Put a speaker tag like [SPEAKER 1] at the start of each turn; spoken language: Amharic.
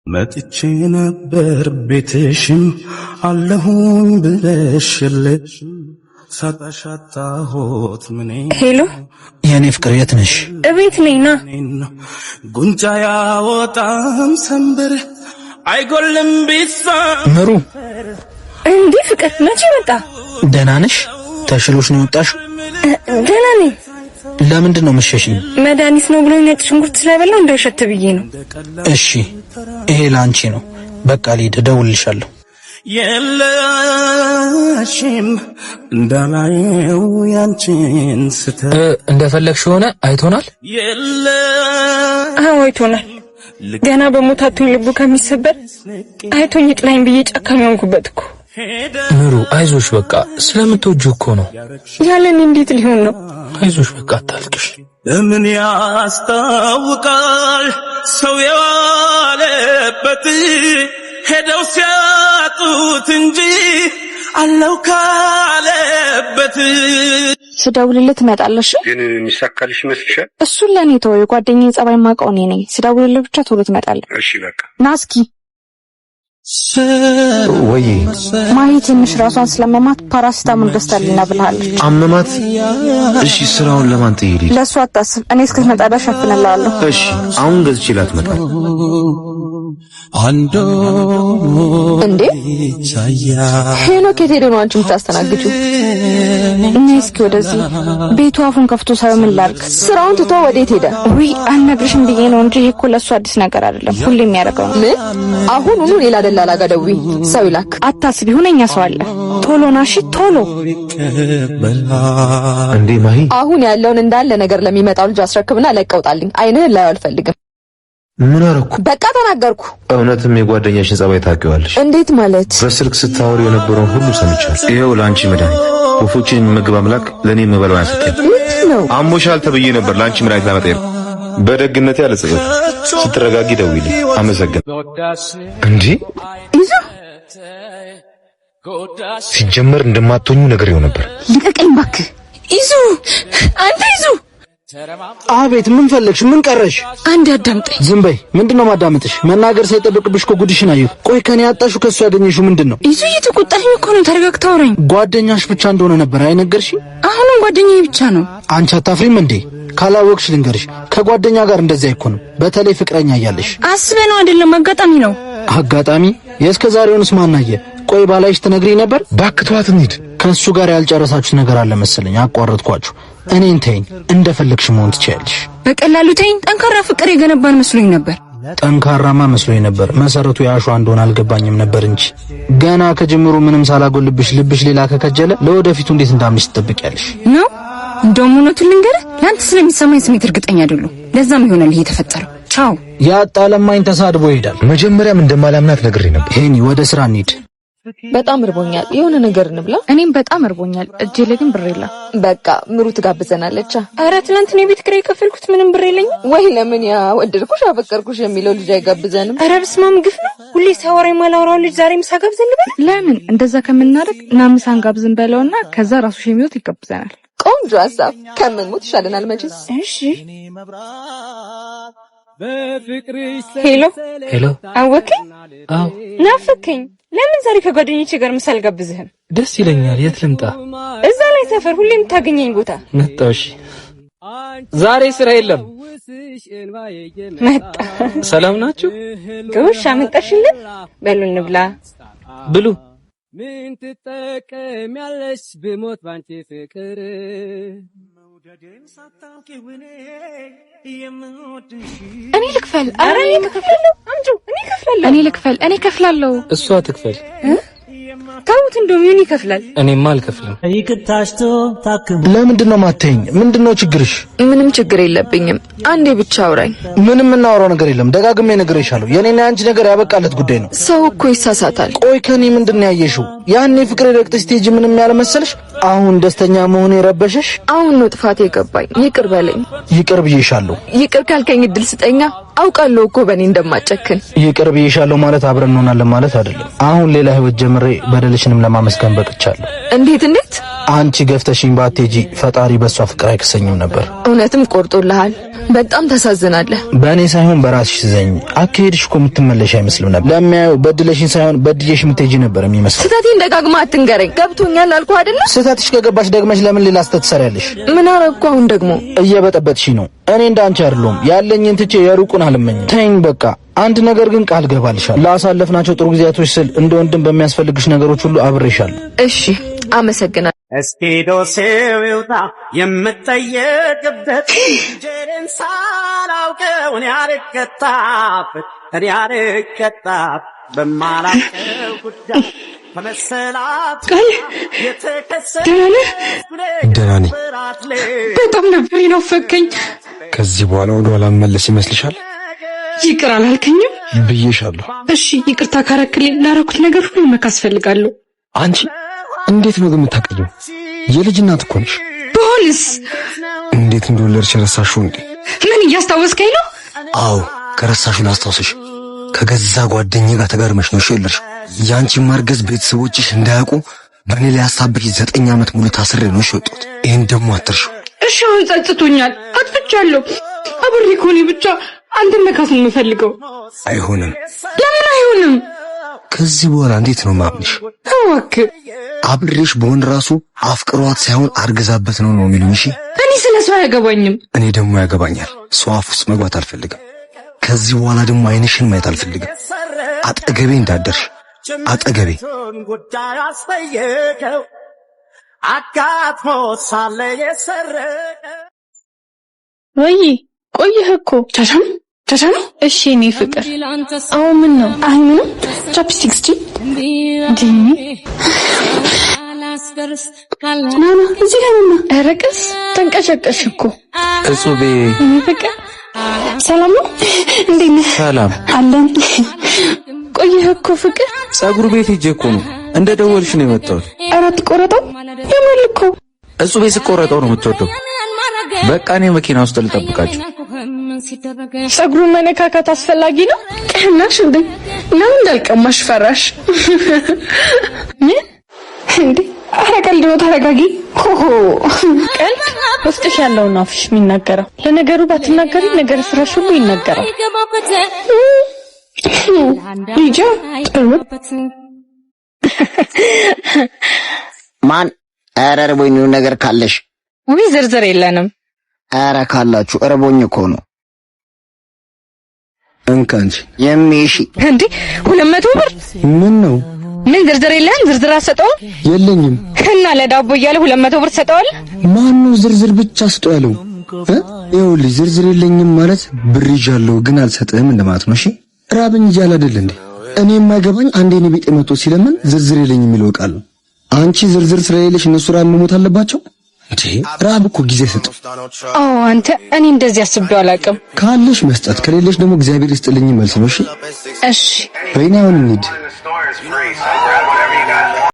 [SPEAKER 1] መጥቼ ነበር ቤትሽም አለሁኝ ብለሽልሽ ሳጣሻጣሁት ምኔ
[SPEAKER 2] ሄሎ
[SPEAKER 3] የኔ ፍቅር የት ነሽ?
[SPEAKER 2] እቤት ነኝ ና
[SPEAKER 1] ጉንጫ ያወጣም ሰንበር አይጎልም ቢሳ
[SPEAKER 3] ምሩ
[SPEAKER 2] እንዴ ፍቅር መቼ መጣ?
[SPEAKER 3] ደህና ነሽ? ተሽሎሽ ነው የወጣሽው?
[SPEAKER 2] ደህና ነኝ።
[SPEAKER 3] ለምንድን ነው መሸሽኝ?
[SPEAKER 2] መድኃኒት ነው ብሎኝ ነጭ ሽንኩርት ስለበላው እንዳይሸት ብዬ ነው።
[SPEAKER 3] እሺ ይሄ ላንቺ ነው። በቃ ልሂድ፣ እደውልልሻለሁ።
[SPEAKER 1] የለሽም እንዳላየው ያንቺን
[SPEAKER 3] እንደፈለግሽ ሆነ አይቶናል።
[SPEAKER 2] አዎ አይቶናል። ገና በሞታቱኝ ልቡ ከሚሰበር አይቶኝ ጥላኝ ብዬ ጨካኝ ሆንኩበት እኮ።
[SPEAKER 3] ምሩ አይዞሽ፣ በቃ ስለምትወጂው እኮ ነው።
[SPEAKER 2] ያለን እንዴት ሊሆን ነው?
[SPEAKER 3] አይዞሽ በቃ አታልቅሽ።
[SPEAKER 1] ምን ያስታውቃል ሰው የዋለበት ሄደው ሲያጡት እንጂ አለው ካለበት።
[SPEAKER 2] ስደውልልህ ትመጣለሽ?
[SPEAKER 4] ግን የሚሳካልሽ ይመስልሻል?
[SPEAKER 2] እሱን ለኔ ተወው። የጓደኛዬ ጸባይ ማውቀው እኔ ነኝ። ስደውልልህ ብቻ ቶሎ ትመጣለህ።
[SPEAKER 4] እሺ በቃ
[SPEAKER 2] ና እስኪ።
[SPEAKER 5] ወይ
[SPEAKER 2] ማሂ ትንሽ ራሷን ስለመማት ፓራሲታሙል ገዝታልኝና ብለሃለች።
[SPEAKER 5] አመማት? እሺ ስራውን ለማን ትይልኝ?
[SPEAKER 2] ለሱ አታስብ፣ እኔ እስክትመጣ ድረስ ሸፍንልሃለሁ።
[SPEAKER 5] እሺ አሁን ገዝቼላት እመጣለሁ።
[SPEAKER 2] እንዴ ሄኖክ የት ሄዶ ነው አንቺ የምታስተናግጂው? እኔ እስኪ ወደዚህ ቤቱ አፉን ከፍቶ ሳይሆን ምን ላድርግ? ስራውን ትቶ ወዴት ሄደ? ውይ አልነግርሽም ብዬ ነው እንጂ ይሄ እኮ ለሱ አዲስ ነገር አይደለም፣ ሁሌ የሚያደርገው ነው።
[SPEAKER 6] ምን አሁን ሁሉ ሌላ ደላላ ጋር ደውይ፣ ሰው ይላክ።
[SPEAKER 2] አታስቢ፣ ሁነኛ ሰው አለ። ቶሎ ናሺ ቶሎ።
[SPEAKER 5] እንዴ ማሂ
[SPEAKER 6] አሁን ያለውን እንዳለ ነገር ለሚመጣው ልጅ አስረክብና ለቀውጣልኝ። አይንህን ላይ አልፈልግም።
[SPEAKER 5] ምን አረኩ?
[SPEAKER 6] በቃ ተናገርኩ።
[SPEAKER 5] እውነትም የጓደኛሽን ጸባይ ታውቂዋለሽ?
[SPEAKER 6] እንዴት ማለት?
[SPEAKER 5] በስልክ ስታወሪ የነበረውን ሁሉ ሰምቻለሁ። ይሄው ላንቺ መድኃኒት። ወፎችን ምግብ አምላክ ለኔ መበላው ያሰጠኝ
[SPEAKER 6] ነው።
[SPEAKER 5] አሞሻል ተብዬ ነበር ላንቺ መድኃኒት ላመጣ ይር በደግነቴ አለጽፈት። ስትረጋጊ ደውይልኝ። አመሰግናለሁ። እንዴ
[SPEAKER 6] ይዞ
[SPEAKER 5] ሲጀመር እንደማትሆኙ ነግሬው ነበር።
[SPEAKER 2] ልቀቀኝ እባክህ። ይዞ አንተ ይዞ።
[SPEAKER 3] አቤት፣ ምን ፈለግሽ? ምን ቀረሽ?
[SPEAKER 2] አንድ አዳምጠኝ።
[SPEAKER 3] ዝም በይ። ምንድነው ማዳመጥሽ? መናገር ሳይጠብቅብሽ እኮ ጉድሽን አየሁ። ቆይ ከኔ ያጣሽው ከሱ ያገኘሽው ምንድነው?
[SPEAKER 2] ይዞ እየተቆጣኝ እኮ ነው። ተረጋግተህ አውራኝ።
[SPEAKER 3] ጓደኛሽ ብቻ እንደሆነ ነበር አይነገርሽኝ?
[SPEAKER 2] አሁንም ጓደኛዬ ብቻ ነው።
[SPEAKER 3] አንቺ አታፍሪም እንዴ? ካላወቅሽ ልንገርሽ፣ ከጓደኛ ጋር እንደዚህ አይኮንም። በተለይ ፍቅረኛ እያለሽ።
[SPEAKER 2] አስበህ ነው አይደለም? አጋጣሚ ነው።
[SPEAKER 3] አጋጣሚ? የእስከ ዛሬውንስ ማናየ? ቆይ ባላይሽ ትነግሪኝ ነበር።
[SPEAKER 5] ባክቷት እንሂድ።
[SPEAKER 3] ከሱ ጋር ያልጨረሳችሁት ነገር አለ መሰለኝ። አቋረጥኳችሁ። እኔን ተይኝ፣ እንደፈለግሽ መሆን ትችያለሽ።
[SPEAKER 2] በቀላሉ ተይኝ። ጠንካራ ፍቅር የገነባን መስሎኝ ነበር።
[SPEAKER 3] ጠንካራማ መስሎኝ ነበር። መሰረቱ ያሸዋ እንደሆነ አልገባኝም ነበር እንጂ ገና ከጅምሩ ምንም ሳላጎልብሽ ልብሽ ሌላ ከከጀለ ለወደፊቱ እንዴት እንዳምንሽ ትጠብቂያለሽ
[SPEAKER 2] ነው? እንደውም እውነቱን ልንገርህ፣ ለአንተ ስለሚሰማኝ ስሜት እርግጠኛ አይደለሁ። ለዛም ይሆናል ይሄ የተፈጠረው። ቻው።
[SPEAKER 3] ያጣለማኝ ተሳድቦ ይሄዳል።
[SPEAKER 5] መጀመሪያም እንደማላምናት ነግሬ ነበር።
[SPEAKER 3] ሄኒ ወደ ስራ እንሂድ።
[SPEAKER 6] በጣም እርቦኛል። የሆነ ነገር እንብላ።
[SPEAKER 2] እኔም በጣም እርቦኛል። እጄ ላይ ግን ብር የለም።
[SPEAKER 6] በቃ ምሩ ትጋብዘናለች።
[SPEAKER 2] ኧረ ትናንት ነው የቤት ኪራይ የከፈልኩት፣ ምንም ብር የለኝም።
[SPEAKER 6] ወይ ለምን ያ ወደድኩሽ አፈቀርኩሽ የሚለው ልጅ አይጋብዘንም?
[SPEAKER 2] ኧረ በስመ አብ ግፍ ነው። ሁሌ ሳወራ የማላወራው ልጅ ዛሬ ምሳ ጋብዘን ልበል? ለምን እንደዛ ከምናደርግ ና ምሳን ጋብዘን በለውና ከዛ ራሱ ሸሚዮት ይጋብዘናል።
[SPEAKER 6] ቆንጆ ሐሳብ። ከምንሞት ይሻለናል መቼስ።
[SPEAKER 2] እሺ ሄሎ
[SPEAKER 3] ሄሎ።
[SPEAKER 2] አወከኝ?
[SPEAKER 3] አዎ
[SPEAKER 2] ናፈከኝ። ለምን ዛሬ ከጓደኞቼ ጋር ምሳ አልጋብዝህም?
[SPEAKER 3] ደስ ይለኛል። የት ልምጣ?
[SPEAKER 2] እዛ ላይ ሰፈር፣ ሁሌ የምታገኘኝ ቦታ።
[SPEAKER 3] መጣሁ። እሺ ዛሬ ስራ የለም።
[SPEAKER 2] መጣ።
[SPEAKER 3] ሰላም ናችሁ?
[SPEAKER 2] ጎሽ አመጣሽልን። በሉ እንብላ።
[SPEAKER 3] ብሉ።
[SPEAKER 7] ምን ትጠቀሚያለሽ ብሞት ባንቺ ፍቅር?
[SPEAKER 2] እኔ ልክፈል። ኧረ እኔ እከፍላለሁ። አምጪው። እኔ እከፍላለሁ። እኔ ልክፈል። እኔ እከፍላለሁ።
[SPEAKER 3] እሷ ትክፈል።
[SPEAKER 2] ተውት፣ እንደውም ይሁን ይከፍላል።
[SPEAKER 3] እኔማ አልከፍልም።
[SPEAKER 7] ይቅርታሽቶ ታክሙ።
[SPEAKER 3] ለምንድን ነው ማተኝ? ምንድነው ችግርሽ?
[SPEAKER 6] ምንም ችግር የለብኝም። አንዴ ብቻ አውራኝ።
[SPEAKER 3] ምንም እናወራው ነገር የለም። ደጋግሜ ነግሬሻለሁ። የኔና አንቺ ነገር ያበቃለት ጉዳይ ነው።
[SPEAKER 6] ሰው እኮ ይሳሳታል።
[SPEAKER 3] ቆይ ከኔ ምንድነው ያየሽው? ያኔ ፍቅር ረግጠሽ ስቴጅ ምንም ያለ መሰለሽ? አሁን ደስተኛ መሆን የረበሸሽ?
[SPEAKER 6] አሁን ነው ጥፋት የገባኝ። ይቅር በለኝ።
[SPEAKER 3] ይቅር ብዬሻለሁ።
[SPEAKER 6] ይቅር ካልከኝ እድል ስጠኛ። አውቃለሁ እኮ በእኔ እንደማጨክን።
[SPEAKER 3] ይቅር ብዬሻለሁ ማለት አብረን እንሆናለን ማለት አይደለም። አሁን ሌላ ህይወት ጀምሬ በደልሽንም ለማመስገን በቅቻለሁ።
[SPEAKER 6] እንዴት?
[SPEAKER 3] አንቺ ገፍተሽኝ ባትሄጂ ፈጣሪ በሷ ፍቅር አይከሰኝም ነበር።
[SPEAKER 6] እውነትም ቆርጦልሃል።
[SPEAKER 2] በጣም ታሳዝናለህ።
[SPEAKER 3] በእኔ ሳይሆን በራስሽ ዘኝ። አካሄድሽ እኮ የምትመለሽ አይመስልም ነበር። ለሚያየው በድለሽን ሳይሆን በድየሽ የምትሄጂ ነበር የሚመስለው።
[SPEAKER 2] ስህተቴን ደጋግማ አትንገረኝ። ገብቶኛል አልኩህ አይደል?
[SPEAKER 3] ስህተትሽ ከገባሽ ደግመሽ ለምን ሌላ ስህተት ትሰሪያለሽ?
[SPEAKER 2] ምን አረኩ አሁን ደግሞ?
[SPEAKER 3] እየበጠበጥሽ ነው። እኔ እንዳንቺ አይደለሁም። ያለኝን ትቼ የሩቁን አልመኝም። ተይኝ በቃ። አንድ ነገር ግን ቃል ገባልሻለሁ። ላሳለፍናቸው ጥሩ ጊዜያቶች ስል እንደ ወንድም በሚያስፈልግሽ ነገሮች ሁሉ አብሬሻለሁ።
[SPEAKER 2] እሺ አመሰግናለሁ።
[SPEAKER 1] እስቲ ዶሴው ይውጣ የምጠየቅበት ጀርን ሳላውቀው እኔ አልቀጣም በማላውቀው ጉዳይ በመሰላት
[SPEAKER 5] ደህና ነኝ።
[SPEAKER 8] በጣም ነበር ይናፈቀኝ።
[SPEAKER 5] ከዚህ በኋላ ወደ ኋላ መመለስ ይመስልሻል?
[SPEAKER 8] ይቅር አላልከኝም
[SPEAKER 5] ብዬሻለሁ።
[SPEAKER 8] እሺ ይቅርታ ካረክልኝ ላረኩት ነገር ሁሉ መካስ ፈልጋለሁ።
[SPEAKER 5] አንቺ እንዴት ነው የምታቀየው? የልጅ እናት እኮ ነሽ።
[SPEAKER 8] በሆንስ
[SPEAKER 5] እንዴት እንደወለድሽ ረሳሽው እንዴ?
[SPEAKER 8] ምን እያስታወስከኝ ነው?
[SPEAKER 5] አዎ ከረሳሽው ላስታውስሽ። ከገዛ ጓደኛዬ ጋር ተጋርመሽ ነው የወለድሽ። ያንቺ ማርገዝ ቤተሰቦችሽ እንዳያውቁ በእኔ ላይ አሳብቂ 9 ዓመት ሙሉ ታስሬ ነው የወጣሁት። ይሄን ደግሞ አትርሺው።
[SPEAKER 8] እሺ አሁን ጸጽቶኛል፣ አጥፍቻለሁ። አብሬ ኮኒ ብቻ አንተን መካስ ነው የምፈልገው።
[SPEAKER 5] አይሆንም።
[SPEAKER 8] ለምን አይሆንም?
[SPEAKER 5] ከዚህ በኋላ እንዴት ነው ማምንሽ?
[SPEAKER 8] እባክህ
[SPEAKER 5] አብሬሽ በሆን ራሱ አፍቅሯት ሳይሆን አርግዛበት ነው የሚሉኝ። እሺ
[SPEAKER 8] እኔ ስለሷ አያገባኝም።
[SPEAKER 5] እኔ ደግሞ ያገባኛል። ሰው አፍ ውስጥ መግባት አልፈልግም። ከዚህ በኋላ ደግሞ አይንሽን ማየት አልፈልግም። አጠገቤ እንዳደርሽ አጠገቤ
[SPEAKER 1] ጉዳይ አስጠየቀው አጋጥሞ ሳለ የሰረቀ
[SPEAKER 2] ወይ ቆየህ እኮ
[SPEAKER 8] ቻቻ ነው።
[SPEAKER 2] እሺ እኔ ፍቅር አሁን ምን ነው?
[SPEAKER 8] አይ ምንም ቻፕስቲክስ ጂ ናና እዚህ ጋር ነው።
[SPEAKER 2] ረቀስ ተንቀሸቀሽ እኮ
[SPEAKER 3] እጹቤ።
[SPEAKER 8] እኔ ፍቅር ሰላም ነው? እንዴት ነህ?
[SPEAKER 3] ሰላም
[SPEAKER 8] አለን።
[SPEAKER 2] ቆየህ እኮ ፍቅር።
[SPEAKER 3] ጸጉር ቤት ሄጄ እኮ ነው እንደ ደወልሽ ነው የመጣሁት።
[SPEAKER 8] አራት ቆረጠው የምን እኮ
[SPEAKER 3] እጹቤ ስቆረጠው ነው የምትወደው። በቃ እኔ መኪና ውስጥ ልጠብቃችሁ።
[SPEAKER 2] ጸጉሩን መነካካት አስፈላጊ ነው?
[SPEAKER 8] ቀናሽ እንዴ? ነው እንዳልቀማሽ ፈራሽ እንዴ? አረቀል ነው። ተረጋጊ። ሆሆ
[SPEAKER 2] ቀልድ ውስጥሽ ያለው ነው አፍሽ የሚናገረው። ለነገሩ ባትናገሪ ነገር ስራሽ ሁሉ ይናገራል።
[SPEAKER 8] ልጅ
[SPEAKER 9] ማን አረርቦኝ ነው ነገር ካለሽ?
[SPEAKER 2] ወይ ዝርዝር የለንም።
[SPEAKER 9] አረ ካላችሁ እረቦኝ እኮ ነው።
[SPEAKER 5] እንካንቺ
[SPEAKER 9] የሚሺ
[SPEAKER 2] እንዴ 200 ብር
[SPEAKER 5] ምን ነው?
[SPEAKER 2] ምን ዝርዝር የለህም? ዝርዝር አሰጠው
[SPEAKER 5] የለኝም።
[SPEAKER 2] እና ለዳቦ እያለ 200 ብር ሰጠዋል።
[SPEAKER 5] ማን ነው ዝርዝር ብቻ ስጠው ያለው? ይኸውልሽ ዝርዝር የለኝም ማለት ብር ይዣለሁ ግን አልሰጥህም እንደማለት ነው። እሺ ራብኝ እያለ አይደል እንዴ? እኔ የማይገባኝ አንዴ ነው ቤት መጥቶ ሲለምን ዝርዝር የለኝም የሚለው ቃል ነው። አንቺ ዝርዝር ስለሌለሽ እነሱ ራብ መሞት አለባቸው እንዴ? ራብ እኮ ጊዜ ሰጥ።
[SPEAKER 2] አንተ እኔ እንደዚህ አስቤው አላውቅም።
[SPEAKER 5] ካለሽ መስጠት ከሌለሽ ደግሞ እግዚአብሔር ይስጥልኝ መልስ ነው። እሺ
[SPEAKER 2] እሺ
[SPEAKER 5] በእኔ አሁን እንሂድ።